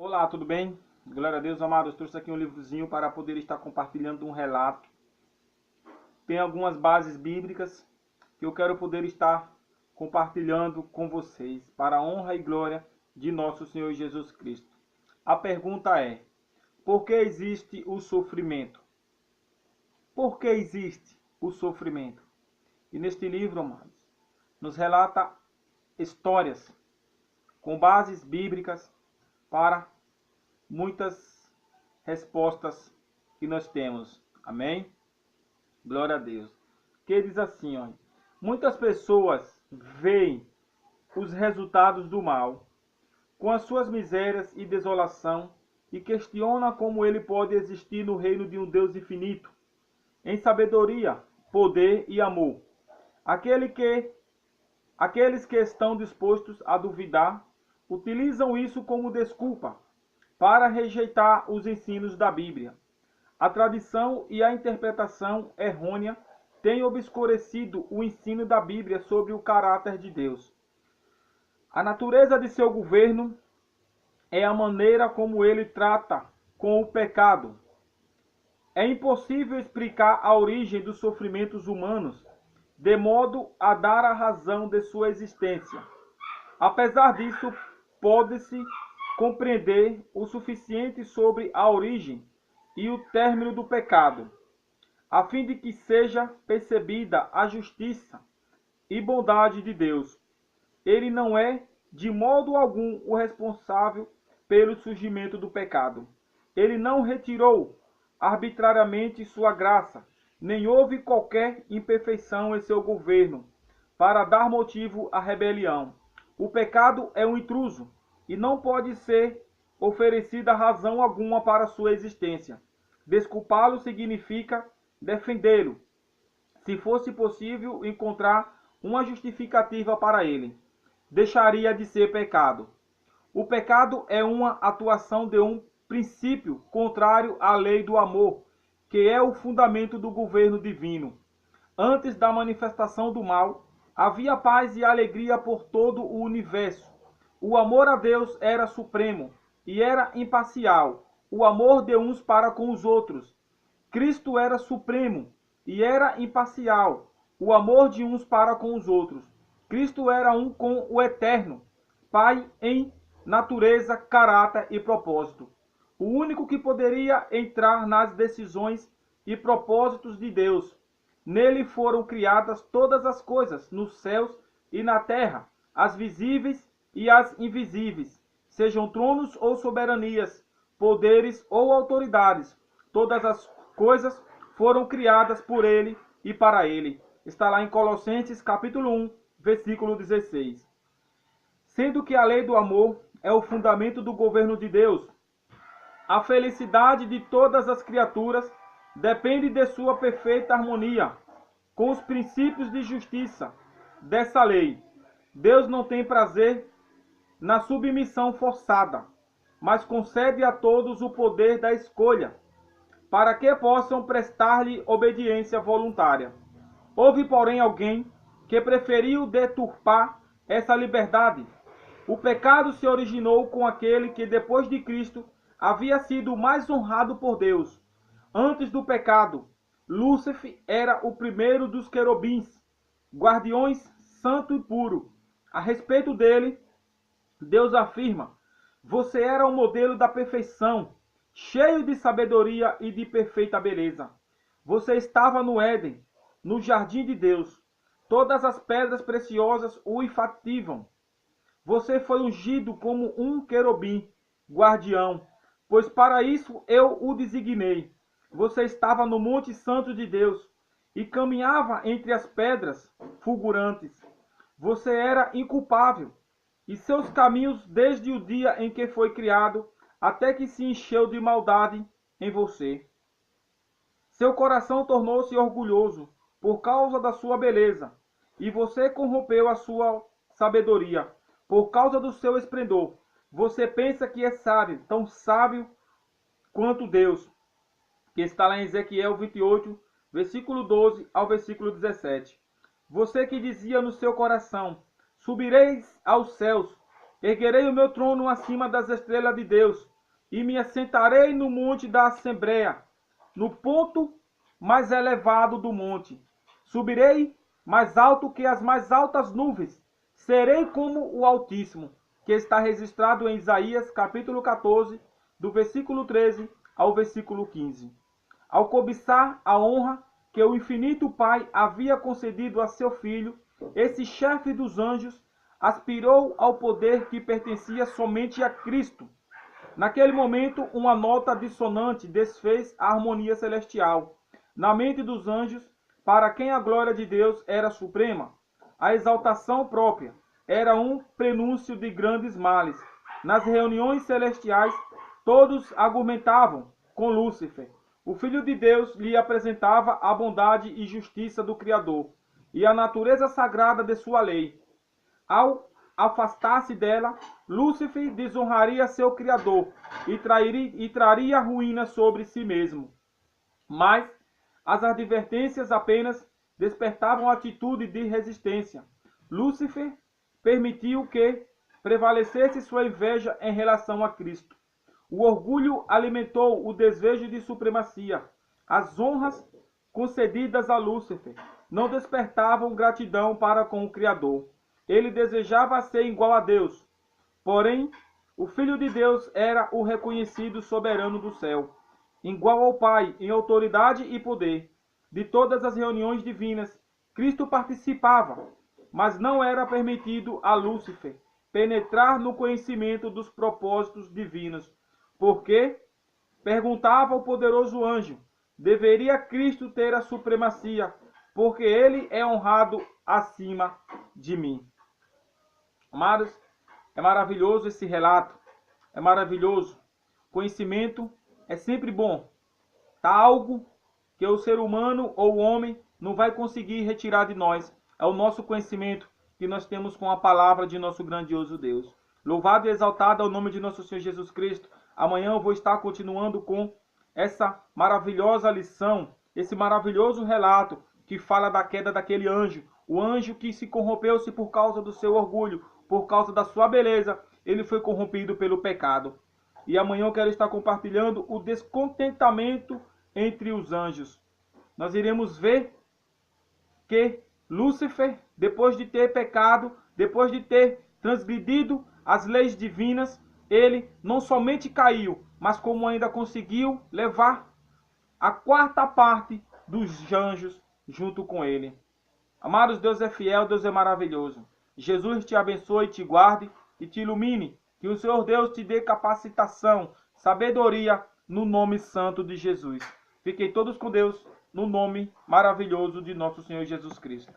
Olá, tudo bem? Glória a Deus, amados. Trouxe aqui um livrozinho para poder estar compartilhando um relato. Tem algumas bases bíblicas que eu quero poder estar compartilhando com vocês para a honra e glória de nosso Senhor Jesus Cristo. A pergunta é: por que existe o sofrimento? Por que existe o sofrimento? E neste livro, amados, nos relata histórias com bases bíblicas para muitas respostas que nós temos. Amém? Glória a Deus. Que diz assim, ó: muitas pessoas veem os resultados do mal, com as suas misérias e desolação, e questionam como ele pode existir no reino de um Deus infinito, em sabedoria, poder e amor. Aqueles que estão dispostos a duvidar utilizam isso como desculpa para rejeitar os ensinos da Bíblia. A tradição e a interpretação errônea têm obscurecido o ensino da Bíblia sobre o caráter de Deus. A natureza de seu governo é a maneira como ele trata com o pecado. É impossível explicar a origem dos sofrimentos humanos de modo a dar a razão de sua existência. Apesar disso, pode-se compreender o suficiente sobre a origem e o término do pecado, a fim de que seja percebida a justiça e bondade de Deus. Ele não é, de modo algum, o responsável pelo surgimento do pecado. Ele não retirou arbitrariamente sua graça, nem houve qualquer imperfeição em seu governo para dar motivo à rebelião. O pecado é um intruso e não pode ser oferecida razão alguma para sua existência. Desculpá-lo significa defendê-lo, se fosse possível encontrar uma justificativa para ele. Deixaria de ser pecado. O pecado é uma atuação de um princípio contrário à lei do amor, que é o fundamento do governo divino. Antes da manifestação do mal, havia paz e alegria por todo o universo. O amor a Deus era supremo e era imparcial, o amor de uns para com os outros. Cristo era supremo e era imparcial, o amor de uns para com os outros. Cristo era um com o Eterno, Pai em natureza, caráter e propósito. O único que poderia entrar nas decisões e propósitos de Deus. Nele foram criadas todas as coisas, nos céus e na terra, as visíveis e as invisíveis, sejam tronos ou soberanias, poderes ou autoridades. Todas as coisas foram criadas por ele e para ele. Está lá em Colossenses capítulo 1, versículo 16. Sendo que a lei do amor é o fundamento do governo de Deus, a felicidade de todas as criaturas depende de sua perfeita harmonia com os princípios de justiça dessa lei. Deus não tem prazer na submissão forçada, mas concede a todos o poder da escolha, para que possam prestar-lhe obediência voluntária. Houve, porém, alguém que preferiu deturpar essa liberdade. O pecado se originou com aquele que, depois de Cristo, havia sido mais honrado por Deus. Antes do pecado, Lúcifer era o primeiro dos querubins, guardiões santo e puro. A respeito dele, Deus afirma: você era o modelo da perfeição, cheio de sabedoria e de perfeita beleza. Você estava no Éden, no jardim de Deus. Todas as pedras preciosas o enfativam. Você foi ungido como um querubim, guardião, pois para isso eu o designei. Você estava no Monte Santo de Deus e caminhava entre as pedras fulgurantes. Você era inculpável, e seus caminhos desde o dia em que foi criado, até que se encheu de maldade em você. Seu coração tornou-se orgulhoso por causa da sua beleza, e você corrompeu a sua sabedoria por causa do seu esplendor. Você pensa que é sábio, tão sábio quanto Deus, que está lá em Ezequiel 28, versículo 12 ao versículo 17. Você que dizia no seu coração: subireis aos céus, erguerei o meu trono acima das estrelas de Deus. e me assentarei no monte da Assembleia, no ponto mais elevado do monte. Subirei mais alto que as mais altas nuvens. Serei como o Altíssimo, que está registrado em Isaías, capítulo 14, do versículo 13 ao versículo 15. Ao cobiçar a honra que o infinito Pai havia concedido a seu Filho, esse chefe dos anjos aspirou ao poder que pertencia somente a Cristo. Naquele momento, uma nota dissonante desfez a harmonia celestial. Na mente dos anjos, para quem a glória de Deus era suprema, a exaltação própria era um prenúncio de grandes males. Nas reuniões celestiais, todos argumentavam com Lúcifer. O Filho de Deus lhe apresentava a bondade e justiça do Criador e a natureza sagrada de sua lei. Ao afastar-se dela, Lúcifer desonraria seu Criador e traria ruína sobre si mesmo. Mas as advertências apenas despertavam atitude de resistência. Lúcifer permitiu que prevalecesse sua inveja em relação a Cristo. O orgulho alimentou o desejo de supremacia. As honras concedidas a Lúcifer não despertavam gratidão para com o Criador. Ele desejava ser igual a Deus. Porém, o Filho de Deus era o reconhecido soberano do céu, igual ao Pai em autoridade e poder. De todas as reuniões divinas, Cristo participava, mas não era permitido a Lúcifer penetrar no conhecimento dos propósitos divinos, porque, perguntava o poderoso anjo, deveria Cristo ter a supremacia, porque ele é honrado acima de mim. Amados, é maravilhoso esse relato, é maravilhoso. Conhecimento é sempre bom. Tá algo que o ser humano ou o homem não vai conseguir retirar de nós. É o nosso conhecimento que nós temos com a palavra de nosso grandioso Deus. Louvado e exaltado é o nome de nosso Senhor Jesus Cristo. Amanhã eu vou estar continuando com essa maravilhosa lição, esse maravilhoso relato que fala da queda daquele anjo. O anjo que se corrompeu-se por causa do seu orgulho, por causa da sua beleza, ele foi corrompido pelo pecado. E amanhã eu quero estar compartilhando o descontentamento entre os anjos. Nós iremos ver que Lúcifer, depois de ter pecado, depois de ter transgredido as leis divinas, ele não somente caiu, mas como ainda conseguiu levar a quarta parte dos anjos junto com ele. Amados, Deus é fiel, Deus é maravilhoso. Jesus te abençoe, te guarde e te ilumine. Que o Senhor Deus te dê capacitação, sabedoria, no nome santo de Jesus. Fiquem todos com Deus, no nome maravilhoso de nosso Senhor Jesus Cristo.